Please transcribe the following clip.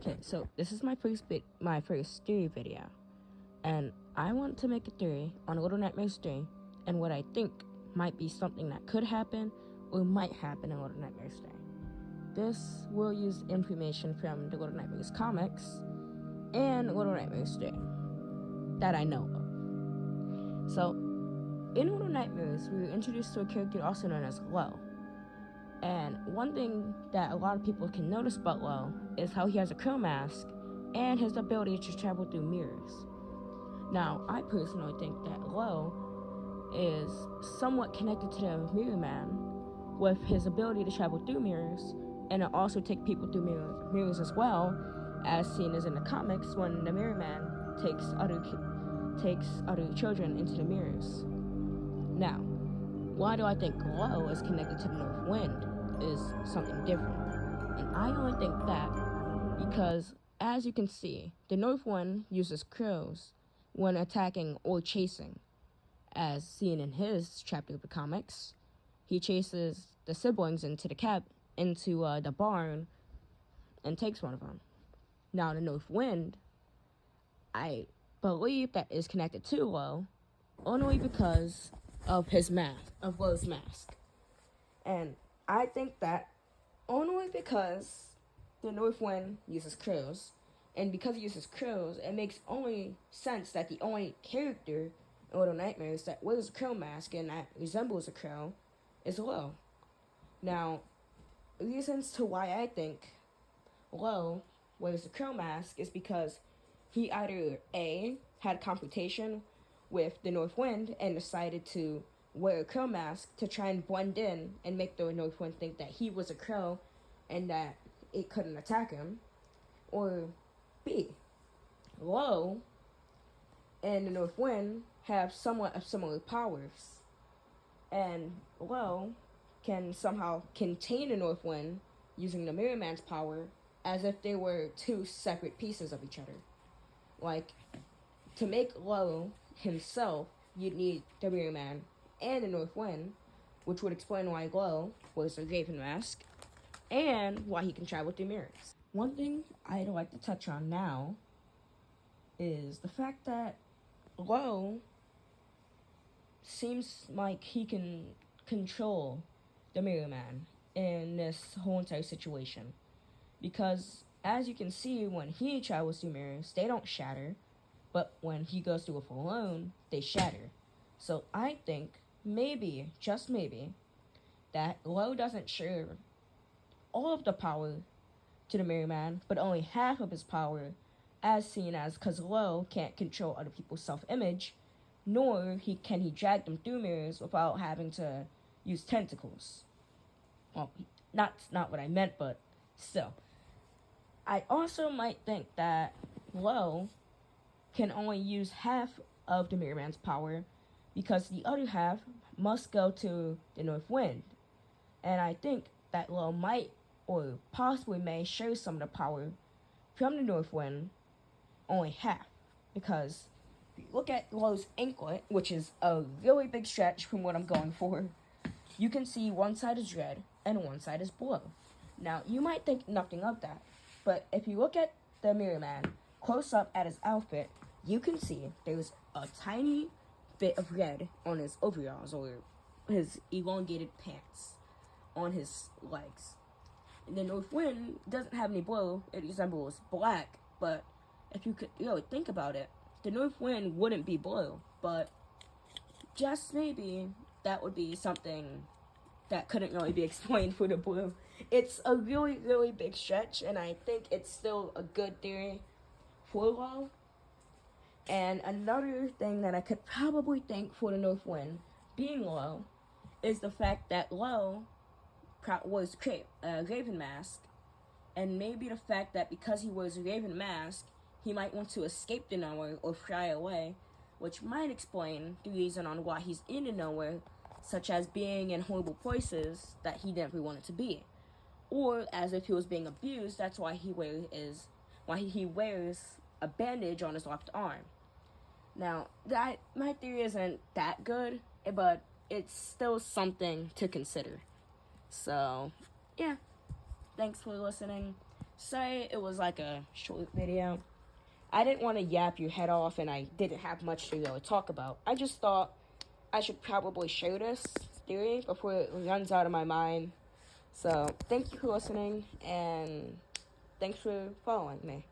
Okay, so this is my first theory video, and I want to make a theory on Little Nightmares 3 and what I think might be something that could happen or might happen in Little Nightmares 3. This will use information from the Little Nightmares comics and Little Nightmares 3 that I know of. So, in Little Nightmares, we were introduced to a character also known as Lo. And one thing that a lot of people can notice about Lo is how he has a crow mask and his ability to travel through mirrors. Now, I personally think that Lo is somewhat connected to the Mirror Man with his ability to travel through mirrors and also take people through mirrors as well, as seen as in the comics when the Mirror Man takes other children into the mirrors. Now, why do I think Lo is connected to the North Wind is something different? And I only think that because, as you can see, the North Wind uses crows when attacking or chasing. As seen in his chapter of the comics, he chases the siblings into the barn and takes one of them. Now, the North Wind, I believe that is connected to Lo only because of Lo's mask. And I think that only because the North Wind uses crows, and because he uses crows, it makes only sense that the only character in Little Nightmares that wears a crow mask and that resembles a crow is Lo. Now, reasons to why I think Lo wears the crow mask is because he either A, had confrontation with the North Wind and decided to wear a crow mask to try and blend in and make the North Wind think that he was a crow and that it couldn't attack him. Or B, Lo and the North Wind have somewhat of similar powers, and Lo can somehow contain the North Wind using the Mirror Man's power as if they were two separate pieces of each other. Like, to make Lo himself, you'd need the Mirror Man and the North Wind, which would explain why Lo wears a Raven mask and why he can travel through mirrors. One thing I'd like to touch on now is the fact that Lo seems like he can control the Mirror Man in this whole entire situation. Because, as you can see, when he travels through mirrors, they don't shatter, but when he goes through it alone, they shatter. So I think, maybe, just maybe, that Lo doesn't share all of the power to the Mirror Man, but only half of his power, as seen as because Lo can't control other people's self-image, nor can he drag them through mirrors without having to use tentacles. Well, not what I meant, but still. I also might think that Lo can only use half of the Mirror Man's power because the other half must go to the North Wind. And I think that Lo might or possibly may share some of the power from the North Wind, only half. Because if you look at Lo's anklet, which is a really big stretch from what I'm going for, you can see one side is red and one side is blue. Now, you might think nothing of that, but if you look at the Mirror Man close up at his outfit, you can see there's a tiny bit of red on his overalls or his elongated pants on his legs. And the North Wind doesn't have any blue, it resembles black, but if you could really think about it, the North Wind wouldn't be blue, but just maybe that would be something that couldn't really be explained for the blue. It's a really, really big stretch, and I think it's still a good theory for Lo. And another thing that I could probably think for the North Wind being Lo is the fact that Lo wears a Raven mask, and maybe the fact that because he wears a Raven mask, he might want to escape the Nowhere or fly away, which might explain the reason on why he's in the Nowhere, such as being in horrible places that he never wanted to be. Or as if he was being abused, that's why he wears a bandage on his left arm. Now, my theory isn't that good, but it's still something to consider. So, yeah. Thanks for listening. say it was like a short video. I didn't want to yap your head off, and I didn't have much to talk about. I just thought I should probably share this theory before it runs out of my mind. So, thank you for listening, and thanks for following me.